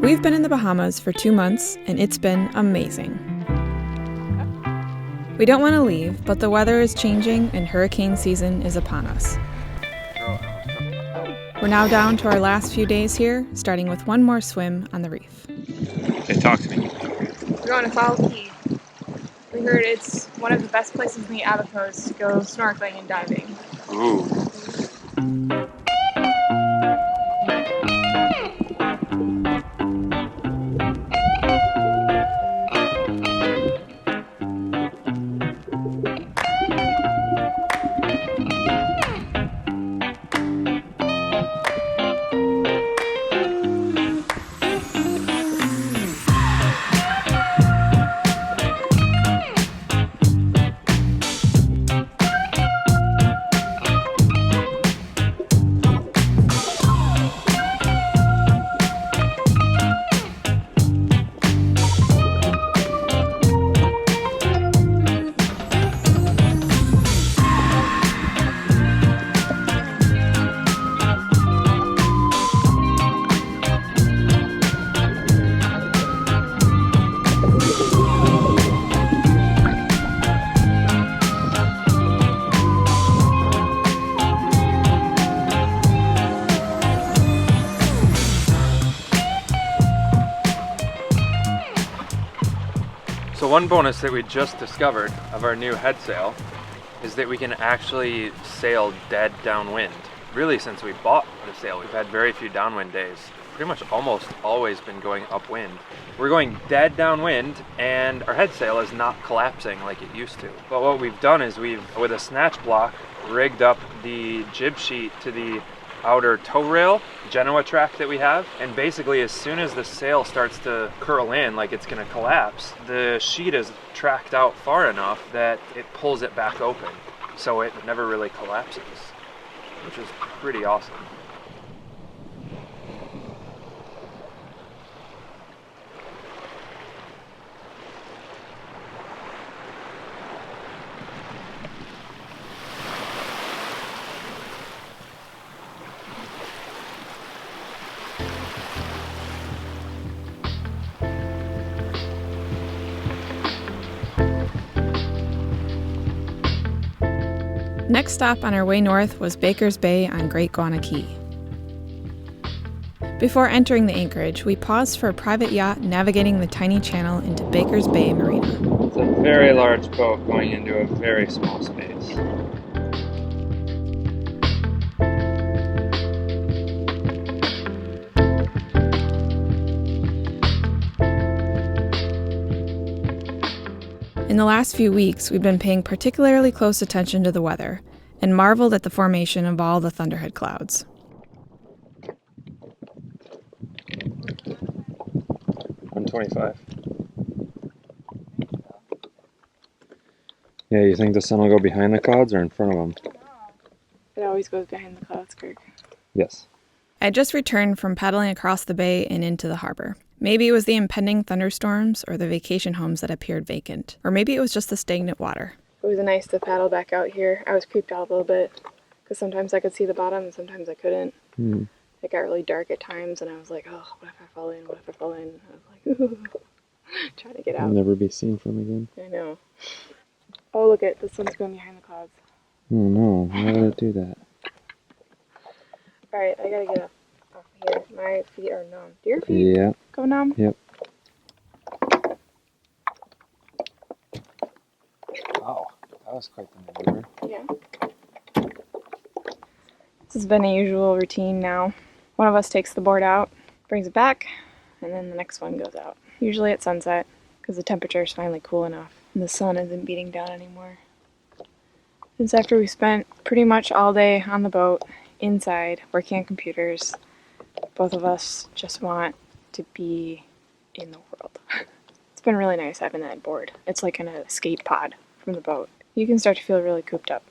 We've been in the Bahamas for 2 months, and it's been amazing. We don't want to leave, but the weather is changing and hurricane season is upon us. We're now down to our last few days here, starting with one more swim on the reef. Okay, talk to me. We're going to Foul Key. We heard it's one of the best places in the Abacos to go snorkeling and diving. Ooh. So one bonus that we just discovered of our new head sail is that we can actually sail dead downwind. Really, since we bought the sail, we've had very few downwind days. Pretty much almost always been going upwind. We're going dead downwind and our head sail is not collapsing like it used to. But what we've done is we've, with a snatch block, rigged up the jib sheet to the outer tow rail, Genoa track that we have, and basically as soon as the sail starts to curl in like it's going to collapse, the sheet is tracked out far enough that it pulls it back open, so it never really collapses, which is pretty awesome. Next stop on our way north was Baker's Bay on Great Guana Key. Before entering the anchorage, we paused for a private yacht navigating the tiny channel into Baker's Bay Marina. It's a very large boat going into a very small space. In the last few weeks, we've been paying particularly close attention to the weather and marveled at the formation of all the thunderhead clouds. $125. Yeah, you think the sun will go behind the clouds or in front of them? It always goes behind the clouds, Kirk. Yes. I just returned from paddling across the bay and into the harbor. Maybe it was the impending thunderstorms or the vacation homes that appeared vacant. Or maybe it was just the stagnant water. It was nice to paddle back out here. I was creeped out a little bit because sometimes I could see the bottom and sometimes I couldn't. It got really dark at times and I was like, oh, what if I fall in? What if I fall in? I was like, ooh, trying to get out. I'll never be seen from again. I know. Oh, look at the sun's going behind the clouds. Oh no, why would it do that? Alright, I gotta get off here. My feet are numb. Do your feet go numb? Yep. Wow, that was quite the maneuver. Yeah. This has been a usual routine now. One of us takes the board out, brings it back, and then the next one goes out. Usually at sunset, because the temperature is finally cool enough and the sun isn't beating down anymore. Since after we spent pretty much all day on the boat, inside, working on computers, both of us just want to be in the world. It's been really nice having that board. It's like an escape pod from the boat. You can start to feel really cooped up.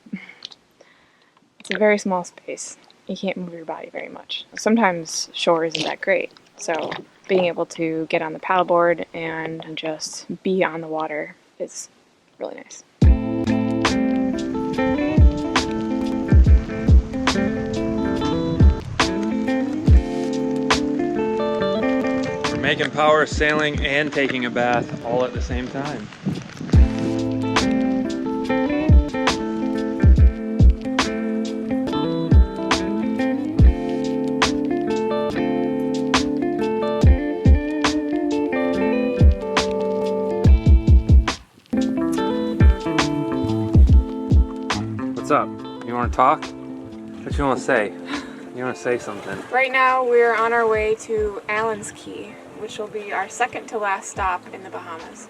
It's a very small space. You can't move your body very much. Sometimes shore isn't that great, so being able to get on the paddleboard and just be on the water is really nice. Making power, sailing, and taking a bath all at the same time. What's up? You want to talk? What you want to say? You want to say something? Right now we're on our way to Allen's Key, which will be our second to last stop in the Bahamas.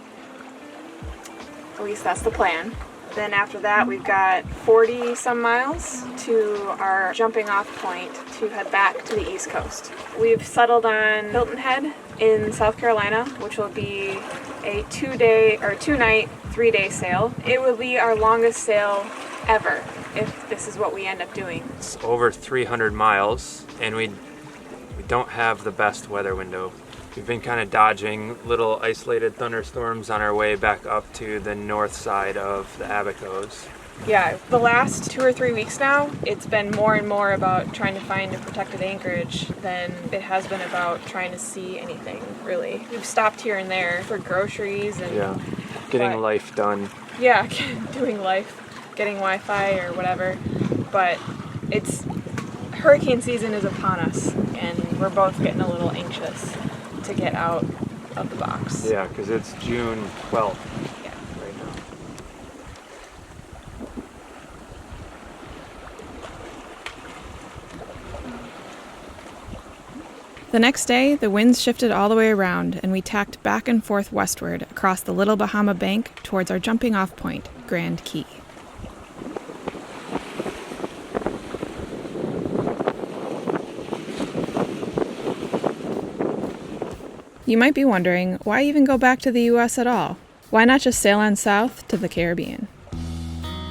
At least that's the plan. Then after that we've got 40 some miles to our jumping off point to head back to the East Coast. We've settled on Hilton Head in South Carolina, which will be a 2-day or 2-night, 3-day sail. It will be our longest sail ever if this is what we end up doing. It's over 300 miles and we don't have the best weather window. We've been kind of dodging little isolated thunderstorms on our way back up to the north side of the Abacos. Yeah, the last 2 or 3 weeks now, it's been more and more about trying to find a protected anchorage than it has been about trying to see anything, really. We've stopped here and there for groceries and Getting life done. Yeah, doing life, getting Wi-Fi or whatever, but hurricane season is upon us and we're both getting a little anxious to get out of the box. Yeah, because it's June 12th. Yeah. Right now. The next day, the winds shifted all the way around, and we tacked back and forth westward across the Little Bahama Bank towards our jumping off point, Grand Cay. You might be wondering, why even go back to the US at all? Why not just sail on south to the Caribbean?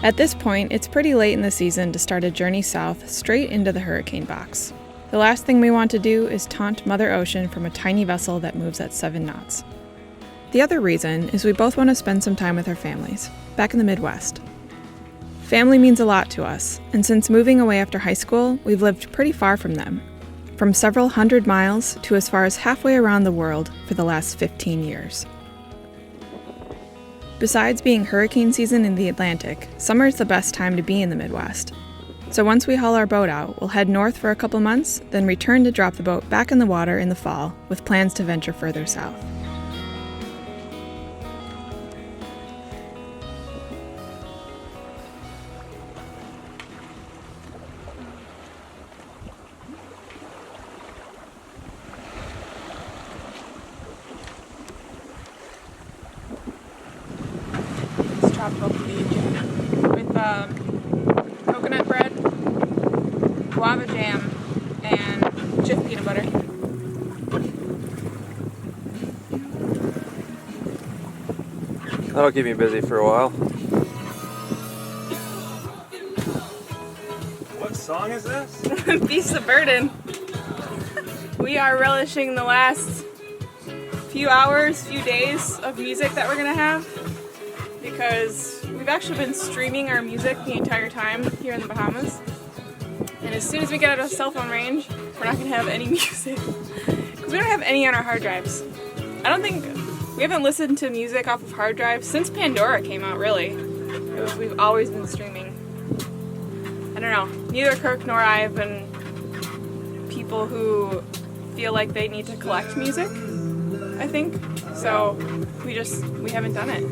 At this point, it's pretty late in the season to start a journey south straight into the hurricane box. The last thing we want to do is taunt Mother Ocean from a tiny vessel that moves at 7 knots. The other reason is we both want to spend some time with our families, back in the Midwest. Family means a lot to us, and since moving away after high school, we've lived pretty far from them. From several hundred miles to as far as halfway around the world for the last 15 years. Besides being hurricane season in the Atlantic, summer is the best time to be in the Midwest. So once we haul our boat out, we'll head north for a couple months, then return to drop the boat back in the water in the fall, with plans to venture further south. Tropical beach with coconut bread, guava jam, and Jif peanut butter. That'll keep me busy for a while. What song is this? Beast of Burden. We are relishing the last few hours, few days of music that we're gonna have, because we've actually been streaming our music the entire time here in the Bahamas. And as soon as we get out of cell phone range, we're not going to have any music. Because we don't have any on our hard drives. We haven't listened to music off of hard drives since Pandora came out, really. We've always been streaming. I don't know. Neither Kirk nor I have been people who feel like they need to collect music, I think. So we haven't done it.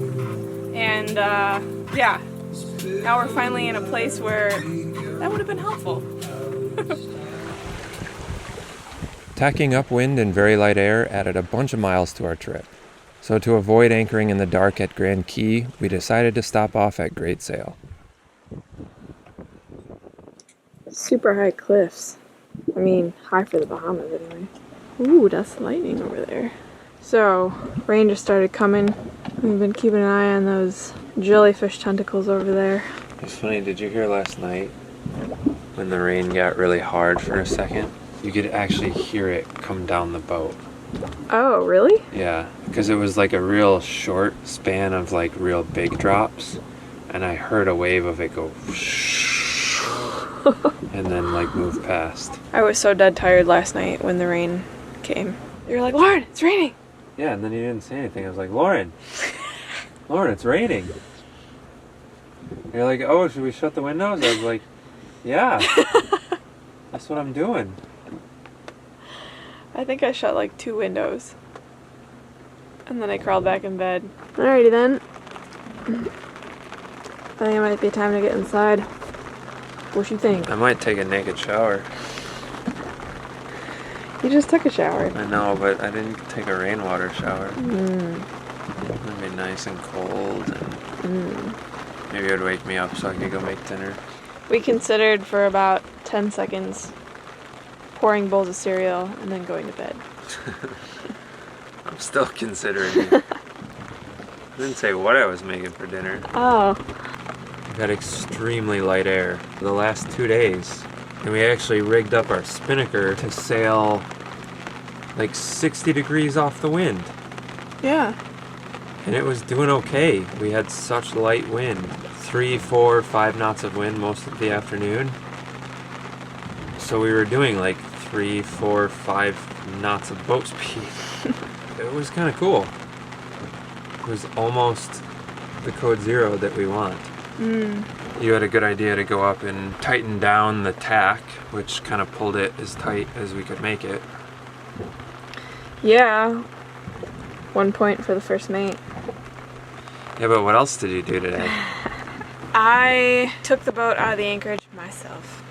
And now we're finally in a place where that would have been helpful. Tacking upwind and very light air added a bunch of miles to our trip. So to avoid anchoring in the dark at Grand Cay, we decided to stop off at Great Sail. Super high cliffs. I mean, high for the Bahamas anyway. Ooh, that's lightning over there. So, rain just started coming. We've been keeping an eye on those jellyfish tentacles over there. It's funny, did you hear last night when the rain got really hard for a second? You could actually hear it come down the boat. Oh, really? Yeah, because it was like a real short span of like real big drops, and I heard a wave of it go and then like move past. I was so dead tired last night when the rain came. You're like, Lauren, it's raining. Yeah, and then you didn't say anything. I was like, Lauren, it's raining. You're like, oh, should we shut the windows? I was like, yeah, that's what I'm doing. I think I shut like 2 windows. And then I crawled back in bed. Alrighty then. I think it might be time to get inside. What you think? I might take a naked shower. You just took a shower. I know, but I didn't take a rainwater shower. It'd be nice and cold, and maybe it would wake me up so I could go make dinner. We considered for about 10 seconds pouring bowls of cereal and then going to bed. I'm still considering it. I didn't say what I was making for dinner. Oh. We've had extremely light air for the last 2 days. And we actually rigged up our spinnaker to sail like 60 degrees off the wind. Yeah. And it was doing okay. We had such light wind. 3, 4, 5 knots of wind most of the afternoon. So we were doing like 3, 4, 5 knots of boat speed. It was kind of cool. It was almost the code 0 that we want. You had a good idea to go up and tighten down the tack, which kind of pulled it as tight as we could make it. Yeah. 1 point for the first mate. Yeah, but what else did you do today? I took the boat out of the anchorage myself.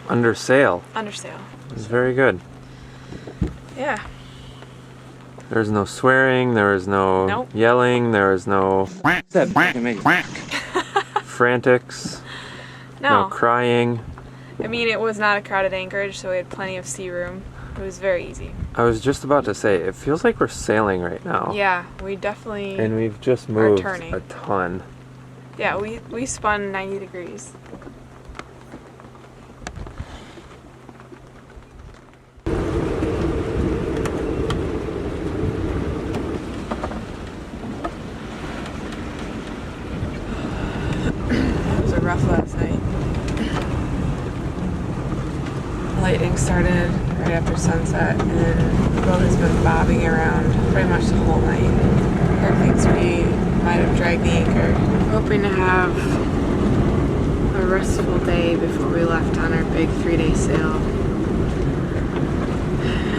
Under sail. Under sail. It was very good. Yeah. There was no swearing, there was no yelling, there was no frantics, no crying. I mean, it was not a crowded anchorage, so we had plenty of sea room. It was very easy. I was just about to say, it feels like we're sailing right now. Yeah, we definitely And we've just moved turning. a ton. Yeah, we spun 90 degrees. It was rough last night. Lightning started right after sunset, and the boat has been bobbing around pretty much the whole night. Kirk thinks we might have dragged the anchor. Hoping to have a restful day before we left on our big 3-day sail.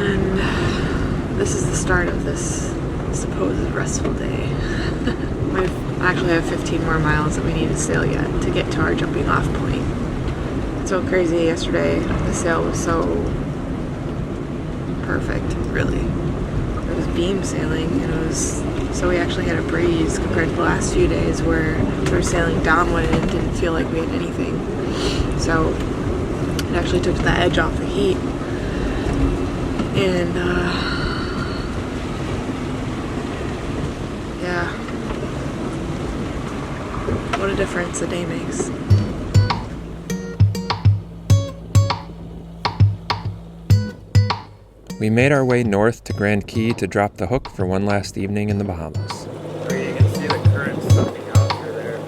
And this is the start of this supposed restful day. We actually have 15 more miles that we need to sail yet to get to our jumping off point. It's so crazy yesterday. The sail was so perfect, really. It was beam sailing, and it was so we actually had a breeze compared to the last few days where we were sailing downwind and it didn't feel like we had anything. So it actually took the edge off the heat. And yeah, what a difference a day makes. We made our way north to Grand Cay to drop the hook for one last evening in the Bahamas. You can see the current sucking out through there.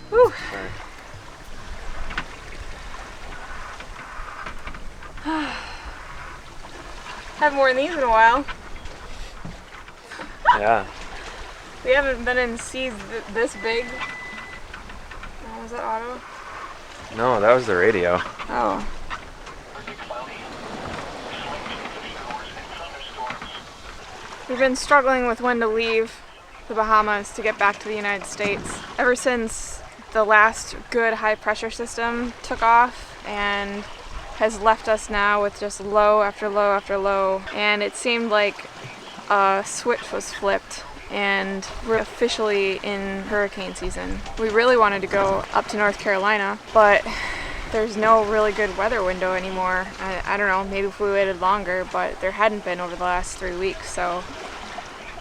Whew. Haven't worn these in a while. Yeah. We haven't been in seas this big. Oh, was that auto? No, that was the radio. Oh. We've been struggling with when to leave the Bahamas to get back to the United States ever since the last good high pressure system took off and has left us now with just low after low after low, and it seemed like a switch was flipped and we're officially in hurricane season. We really wanted to go up to North Carolina, but there's no really good weather window anymore. I don't know, maybe if we waited longer, but there hadn't been over the last 3 weeks, so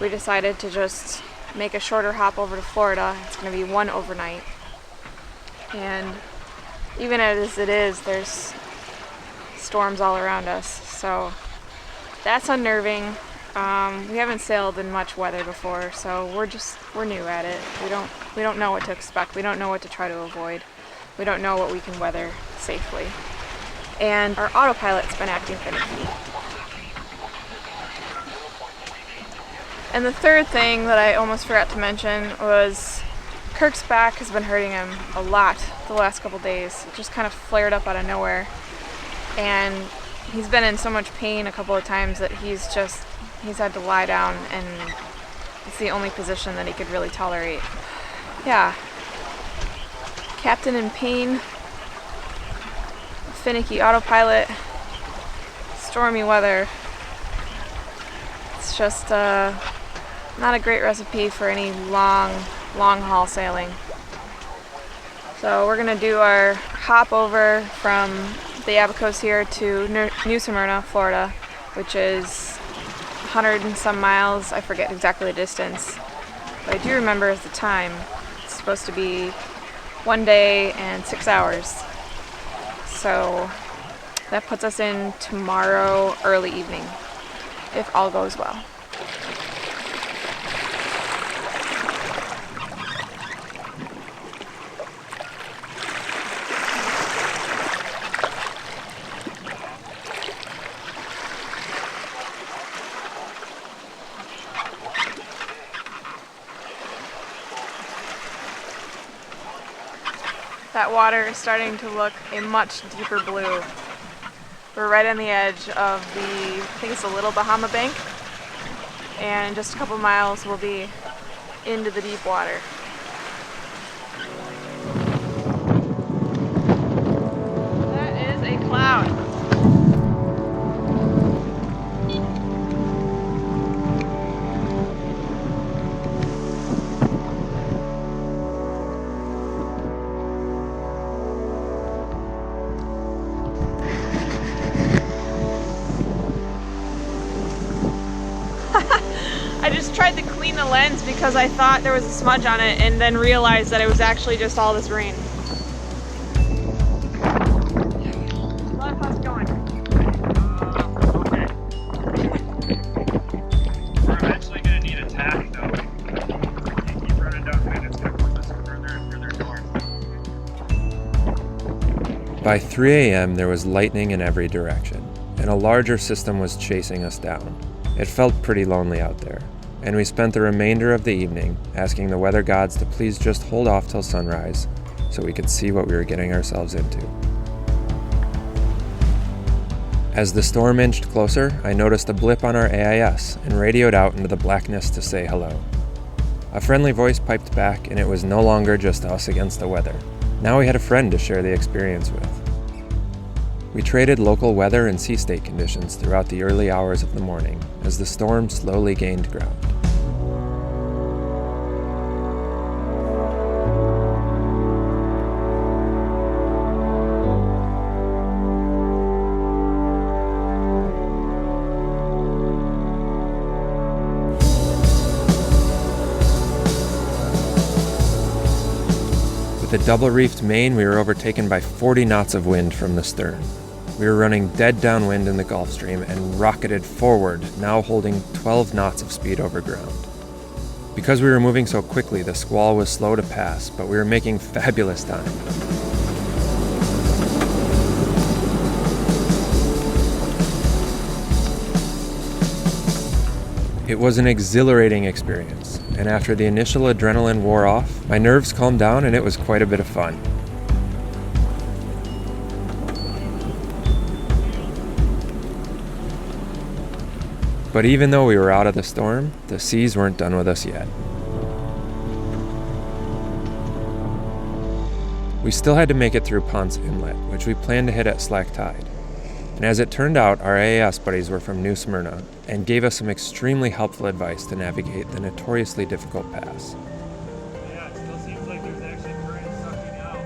we decided to just make a shorter hop over to Florida. It's going to be one overnight. And even as it is, there's storms all around us, so that's unnerving. We haven't sailed in much weather before, so we're new at it. We don't know what to expect. We don't know what to try to avoid. We don't know what we can weather safely. And our autopilot's been acting finicky. And the third thing that I almost forgot to mention was Kirk's back has been hurting him a lot the last couple days. It just kind of flared up out of nowhere. And he's been in so much pain a couple of times that he's had to lie down, and it's the only position that he could really tolerate. Yeah. Captain in pain, finicky autopilot, stormy weather. It's just not a great recipe for any long haul sailing. So we're gonna do our hop over from the Abacos here to New Smyrna, Florida, which is 100 and some miles. I forget exactly the distance, but I do remember at the time it's supposed to be 1 day and 6 hours. So that puts us in tomorrow early evening, if all goes well. That water is starting to look a much deeper blue. We're right on the edge of I think it's the Little Bahama Bank, and in just a couple miles we'll be into the deep water. That is a cloud. I just tried to clean the lens because I thought there was a smudge on it, and then realized that it was actually just all this rain. Love, how's it going? Okay. We're eventually going to need a tack, though. If you keep running downwind, it's going to push us further and further north. By 3 a.m., there was lightning in every direction, and a larger system was chasing us down. It felt pretty lonely out there, and we spent the remainder of the evening asking the weather gods to please just hold off till sunrise so we could see what we were getting ourselves into. As the storm inched closer, I noticed a blip on our AIS and radioed out into the blackness to say hello. A friendly voice piped back, and it was no longer just us against the weather. Now we had a friend to share the experience with. We traded local weather and sea state conditions throughout the early hours of the morning as the storm slowly gained ground. With a double-reefed main, we were overtaken by 40 knots of wind from the stern. We were running dead downwind in the Gulf Stream and rocketed forward, now holding 12 knots of speed over ground. Because we were moving so quickly, the squall was slow to pass, but we were making fabulous time. It was an exhilarating experience, and after the initial adrenaline wore off, my nerves calmed down and it was quite a bit of fun. But even though we were out of the storm, the seas weren't done with us yet. We still had to make it through Ponce Inlet, which we planned to hit at slack tide. And as it turned out, our AAS buddies were from New Smyrna and gave us some extremely helpful advice to navigate the notoriously difficult pass. Yeah, it still seems like there's actually current sucking out.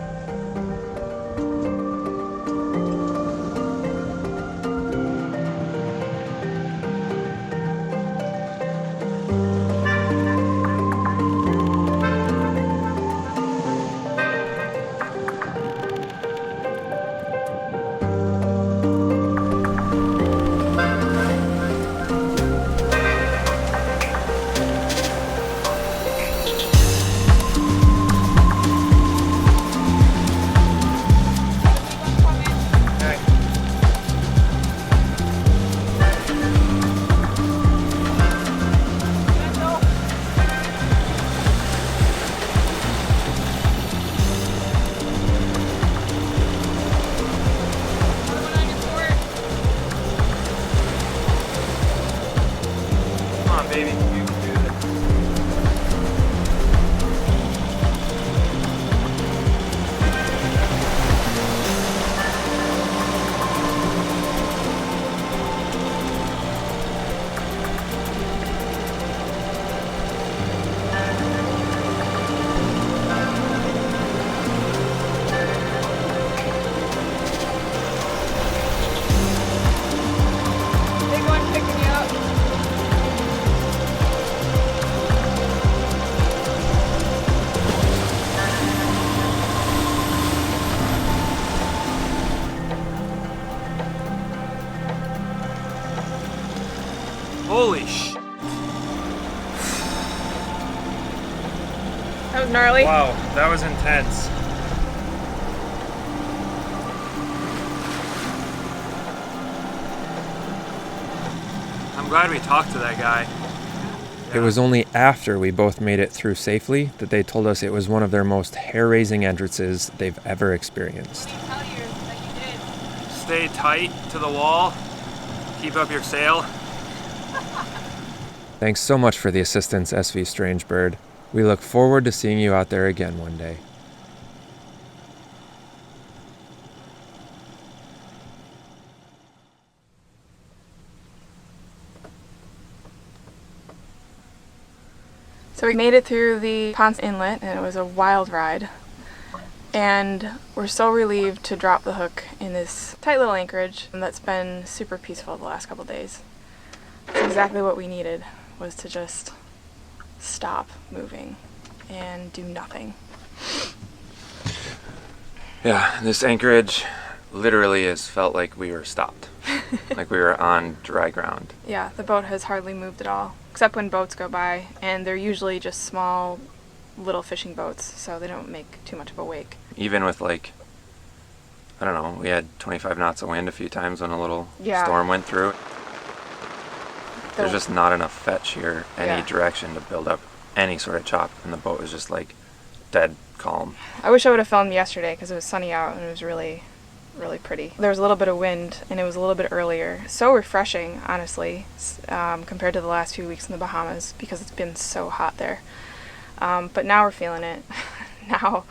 on, baby. You can do this. Big one picking you up. Holy sh! That was gnarly. Wow, that was intense. I'm glad we talked to that guy. It was only after we both made it through safely that they told us it was one of their most hair-raising entrances they've ever experienced. Tell you that you did. Stay tight to the wall. Keep up your sail. Thanks so much for the assistance, SV Strangebird. We look forward to seeing you out there again one day. So we made it through the Ponce Inlet, and it was a wild ride. And we're so relieved to drop the hook in this tight little anchorage that's been super peaceful the last couple days. It's exactly what we needed, was to just stop moving and do nothing. Yeah, this anchorage literally has felt like we were stopped. Like we were on dry ground. Yeah, the boat has hardly moved at all, except when boats go by, and they're usually just small little fishing boats, so they don't make too much of a wake. Even with like, I don't know, we had 25 knots of wind a few times when a little Yeah. storm went through. There's just not enough fetch here, any Yeah. direction to build up any sort of chop, and the boat was just like dead calm. I wish I would have filmed yesterday because it was sunny out and it was really, really pretty. There was a little bit of wind and it was a little bit earlier. So refreshing, honestly, compared to the last few weeks in the Bahamas because it's been so hot there. But now we're feeling it. Now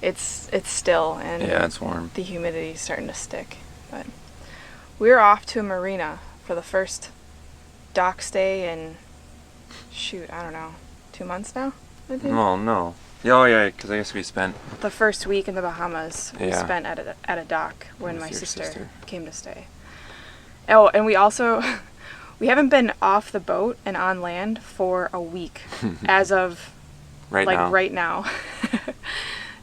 it's still and Yeah, it's warm. the humidity's starting to stick. But we're off to a marina for the first dock stay in, shoot, I don't know, 2 months now, I think? Oh, no. Oh, yeah, because I guess we spent... The first week in the Bahamas we Yeah. spent at a dock when With my your sister sister. came to stay. Oh, and we also, we haven't been off the boat and on land for a week as of Right now. right now.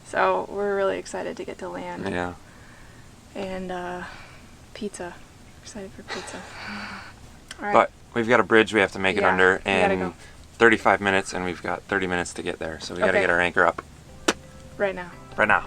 So we're really excited to get to land. Yeah. And pizza. Excited for pizza. All right. But we've got a bridge we have to make it Yeah, under we gotta in go. 35 minutes, and we've got 30 minutes to get there. So we got to Okay. get our anchor up Right now. right now.